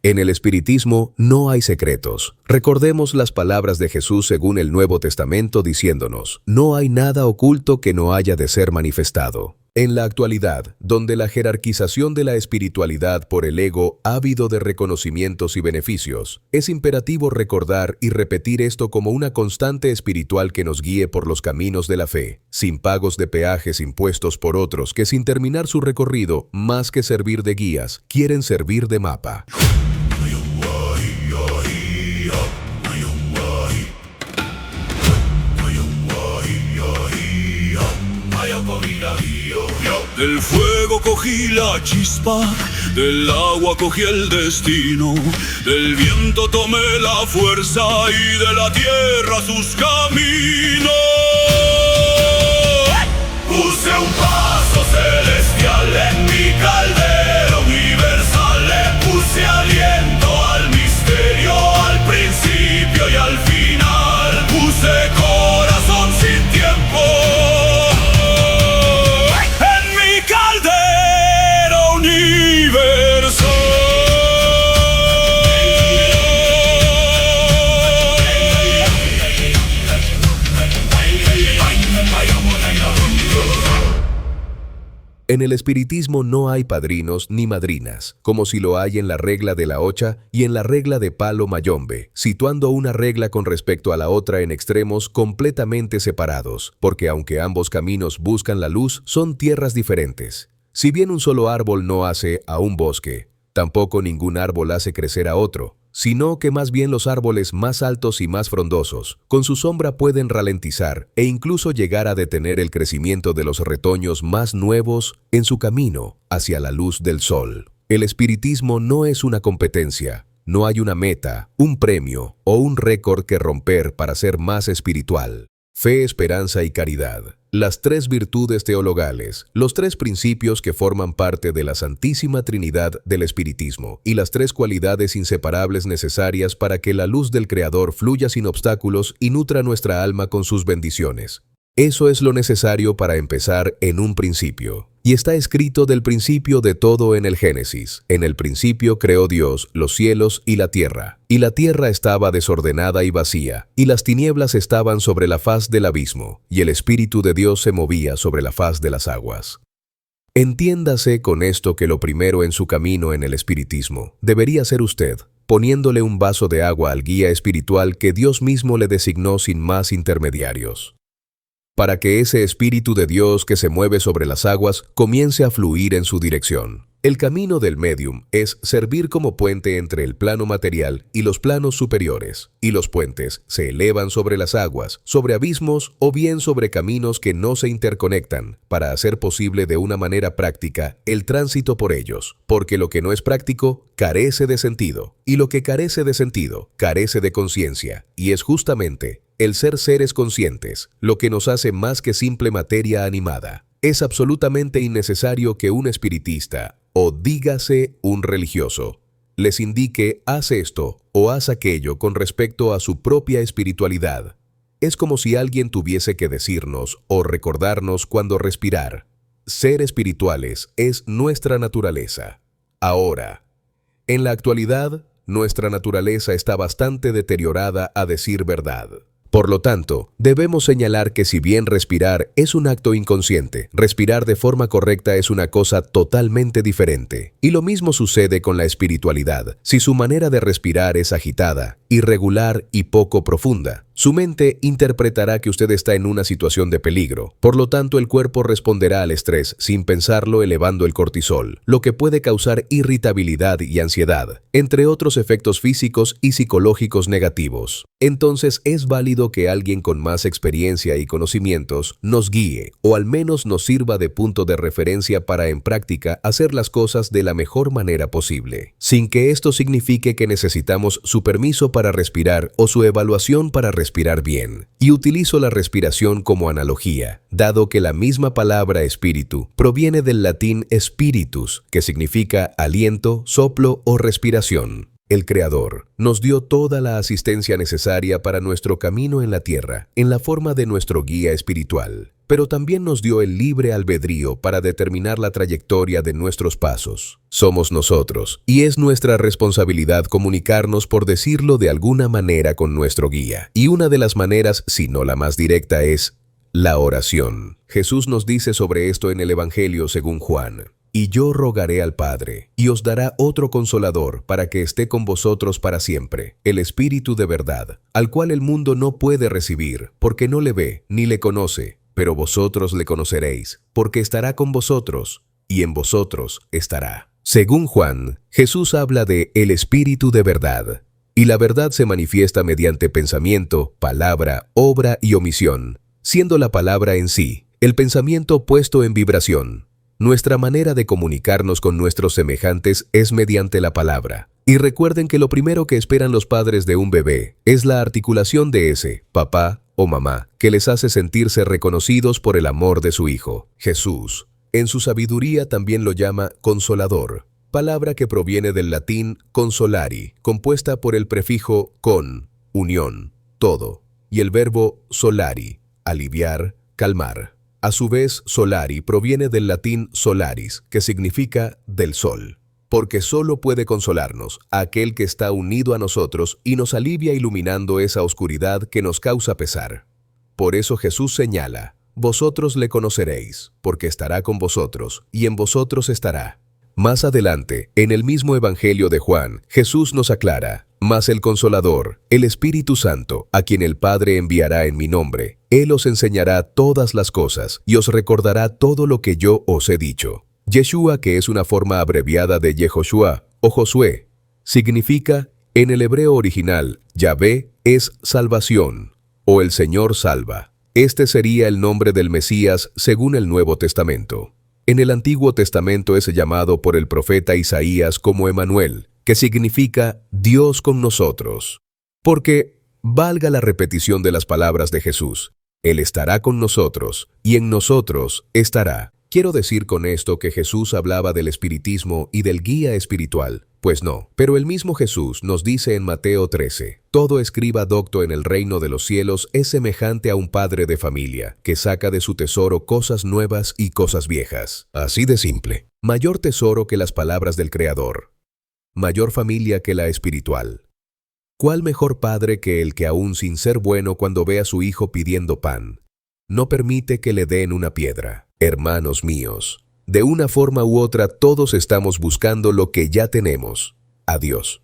En el espiritismo no hay secretos. Recordemos las palabras de Jesús según el Nuevo Testamento diciéndonos, no hay nada oculto que no haya de ser manifestado. En la actualidad, donde la jerarquización de la espiritualidad por el ego ha habido de reconocimientos y beneficios, es imperativo recordar y repetir esto como una constante espiritual que nos guíe por los caminos de la fe, sin pagos de peajes impuestos por otros que sin terminar su recorrido, más que servir de guías, quieren servir de mapa. Del fuego cogí la chispa, del agua cogí el destino, del viento tomé la fuerza y de la tierra sus caminos. Puse un paso celestial en mi caldero universal, le puse aliento al misterio, al principio y al final, puse corazón sin tiempo. En el espiritismo no hay padrinos ni madrinas, como si lo hay en la regla de la ocha y en la regla de palo mayombe, situando una regla con respecto a la otra en extremos completamente separados, porque aunque ambos caminos buscan la luz, son tierras diferentes. Si bien un solo árbol no hace a un bosque, tampoco ningún árbol hace crecer a otro, sino que más bien los árboles más altos y más frondosos, con su sombra pueden ralentizar e incluso llegar a detener el crecimiento de los retoños más nuevos en su camino hacia la luz del sol. El espiritismo no es una competencia, no hay una meta, un premio o un récord que romper para ser más espiritual. Fe, esperanza y caridad. Las tres virtudes teologales, los tres principios que forman parte de la Santísima Trinidad del Espiritismo y las tres cualidades inseparables necesarias para que la luz del Creador fluya sin obstáculos y nutra nuestra alma con sus bendiciones. Eso es lo necesario para empezar en un principio. Y está escrito del principio de todo en el Génesis. En el principio creó Dios los cielos y la tierra. Y la tierra estaba desordenada y vacía, y las tinieblas estaban sobre la faz del abismo, y el Espíritu de Dios se movía sobre la faz de las aguas. Entiéndase con esto que lo primero en su camino en el espiritismo debería ser usted, poniéndole un vaso de agua al guía espiritual que Dios mismo le designó sin más intermediarios, para que ese Espíritu de Dios que se mueve sobre las aguas comience a fluir en su dirección. El camino del médium es servir como puente entre el plano material y los planos superiores, y los puentes se elevan sobre las aguas, sobre abismos o bien sobre caminos que no se interconectan, para hacer posible de una manera práctica el tránsito por ellos, porque lo que no es práctico carece de sentido, y lo que carece de sentido carece de conciencia, y es justamente el ser seres conscientes lo que nos hace más que simple materia animada. Es absolutamente innecesario que un espiritista, o dígase un religioso, les indique haz esto o haz aquello con respecto a su propia espiritualidad. Es como si alguien tuviese que decirnos o recordarnos cuando respirar. Ser espirituales es nuestra naturaleza. Ahora, en la actualidad, nuestra naturaleza está bastante deteriorada a decir verdad. Por lo tanto, debemos señalar que si bien respirar es un acto inconsciente, respirar de forma correcta es una cosa totalmente diferente. Y lo mismo sucede con la espiritualidad. Si su manera de respirar es agitada, irregular y poco profunda, su mente interpretará que usted está en una situación de peligro. Por lo tanto, el cuerpo responderá al estrés sin pensarlo elevando el cortisol, lo que puede causar irritabilidad y ansiedad, entre otros efectos físicos y psicológicos negativos. Entonces es válido que alguien con más experiencia y conocimientos nos guíe o al menos nos sirva de punto de referencia para en práctica hacer las cosas de la mejor manera posible, sin que esto signifique que necesitamos su permiso para respirar o su evaluación para respirar bien. Y utilizo la respiración como analogía, dado que la misma palabra espíritu proviene del latín spiritus, que significa aliento, soplo o respiración. El Creador nos dio toda la asistencia necesaria para nuestro camino en la tierra, en la forma de nuestro guía espiritual. pero también nos dio el libre albedrío para determinar la trayectoria de nuestros pasos. Somos nosotros, y es nuestra responsabilidad comunicarnos, por decirlo de alguna manera, con nuestro guía. Y una de las maneras, si no la más directa, es la oración. Jesús nos dice sobre esto en el Evangelio según Juan: «Y yo rogaré al Padre, y os dará otro Consolador, para que esté con vosotros para siempre, el Espíritu de verdad, al cual el mundo no puede recibir, porque no le ve ni le conoce, pero vosotros le conoceréis, porque estará con vosotros, y en vosotros estará». Según Juan, Jesús habla de el Espíritu de verdad, y la verdad se manifiesta mediante pensamiento, palabra, obra y omisión, siendo la palabra en sí, el pensamiento puesto en vibración. Nuestra manera de comunicarnos con nuestros semejantes es mediante la palabra. Y recuerden que lo primero que esperan los padres de un bebé es la articulación de ese papá o mamá, que les hace sentirse reconocidos por el amor de su hijo. Jesús, en su sabiduría, también lo llama Consolador, palabra que proviene del latín consolari, compuesta por el prefijo con, unión, todo, y el verbo solari, aliviar, calmar. A su vez, solari proviene del latín solaris, que significa del sol, porque solo puede consolarnos aquel que está unido a nosotros y nos alivia iluminando esa oscuridad que nos causa pesar. Por eso Jesús señala: «Vosotros le conoceréis, porque estará con vosotros, y en vosotros estará». Más adelante, en el mismo Evangelio de Juan, Jesús nos aclara: «Mas el Consolador, el Espíritu Santo, a quien el Padre enviará en mi nombre, Él os enseñará todas las cosas y os recordará todo lo que yo os he dicho». Yeshua, que es una forma abreviada de Yehoshua o Josué, significa, en el hebreo original, Yahvé es salvación, o el Señor salva. Este sería el nombre del Mesías según el Nuevo Testamento. En el Antiguo Testamento es llamado por el profeta Isaías como Emanuel, que significa Dios con nosotros. Porque, valga la repetición de las palabras de Jesús, Él estará con nosotros, y en nosotros estará. Quiero decir con esto que Jesús hablaba del espiritismo y del guía espiritual. Pues no, pero el mismo Jesús nos dice en Mateo 13, «Todo escriba docto en el reino de los cielos es semejante a un padre de familia, que saca de su tesoro cosas nuevas y cosas viejas». Así de simple. Mayor tesoro que las palabras del Creador. Mayor familia que la espiritual. ¿Cuál mejor padre que el que, aún sin ser bueno, cuando ve a su hijo pidiendo pan, no permite que le den una piedra? Hermanos míos, de una forma u otra todos estamos buscando lo que ya tenemos, a Dios.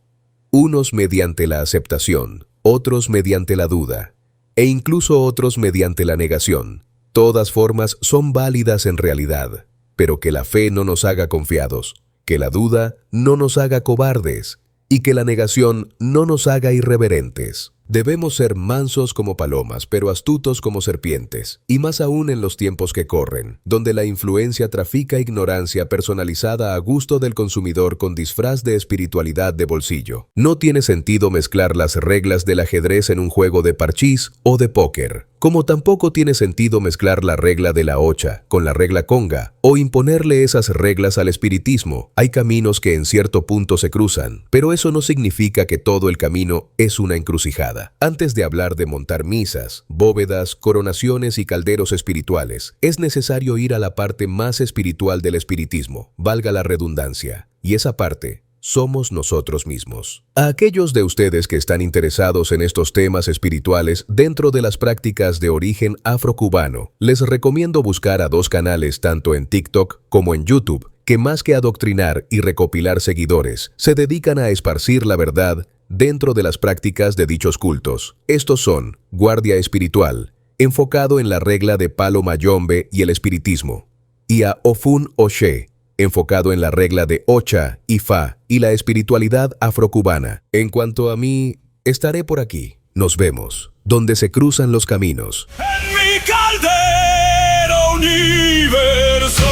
Unos mediante la aceptación, otros mediante la duda, e incluso otros mediante la negación. Todas formas son válidas en realidad, pero que la fe no nos haga confiados, que la duda no nos haga cobardes, y que la negación no nos haga irreverentes. Debemos ser mansos como palomas, pero astutos como serpientes, y más aún en los tiempos que corren, donde la influencia trafica ignorancia personalizada a gusto del consumidor con disfraz de espiritualidad de bolsillo. No tiene sentido mezclar las reglas del ajedrez en un juego de parchís o de póker, como tampoco tiene sentido mezclar la regla de la ocha con la regla conga, o imponerle esas reglas al espiritismo. Hay caminos que en cierto punto se cruzan, pero eso no significa que todo el camino es una encrucijada. Antes de hablar de montar misas, bóvedas, coronaciones y calderos espirituales, es necesario ir a la parte más espiritual del espiritismo, valga la redundancia, y esa parte somos nosotros mismos. A aquellos de ustedes que están interesados en estos temas espirituales dentro de las prácticas de origen afrocubano, les recomiendo buscar a dos canales tanto en TikTok como en YouTube, que más que adoctrinar y recopilar seguidores, se dedican a esparcir la verdad dentro de las prácticas de dichos cultos. Estos son Guardia Espiritual, enfocado en la regla de Palo Mayombe y el espiritismo, y a Ofun Oshe, enfocado en la regla de Ocha y Fa y la espiritualidad afrocubana. En cuanto a mí, estaré por aquí. Nos vemos, donde se cruzan los caminos. En mi caldero universo.